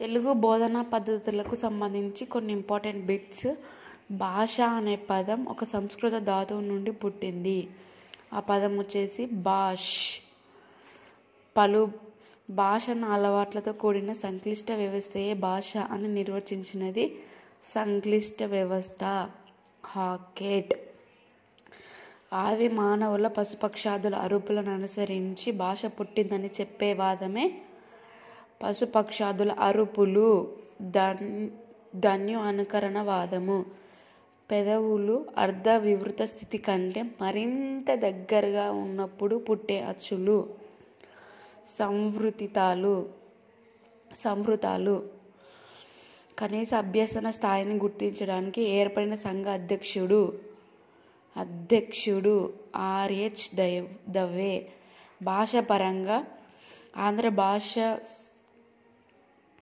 తెలుగు బోధనా పద్ధతులకు సంబంధించి కొన్ని ఇంపార్టెంట్ బిట్స్. భాష అనే పదం ఒక సంస్కృత ధాతువు నుండి పుట్టింది. ఆ పదం వచ్చేసి భాష్. పలు భాషను అలవాట్లతో కూడిన సంక్లిష్ట వ్యవస్థయే భాష అని నిర్వచించినది సంక్లిష్ట వ్యవస్థ హాకెట్. ఆది మానవుల పశుపక్షాదుల అరుపులను అనుసరించి భాష పుట్టిందని చెప్పే వాదమే పశుపక్షాదుల అరుపులు ధ్వని అనుకరణ వాదము. పెదవులు అర్ధ వివృత స్థితి కంటే మరింత దగ్గరగా ఉన్నప్పుడు పుట్టే అచ్చులు సంవృతాలు. కనీస అభ్యసన స్థాయిని గుర్తించడానికి ఏర్పడిన సంఘ అధ్యక్షుడు R.H. దవే. భాషాపరంగా ఆంధ్ర భాష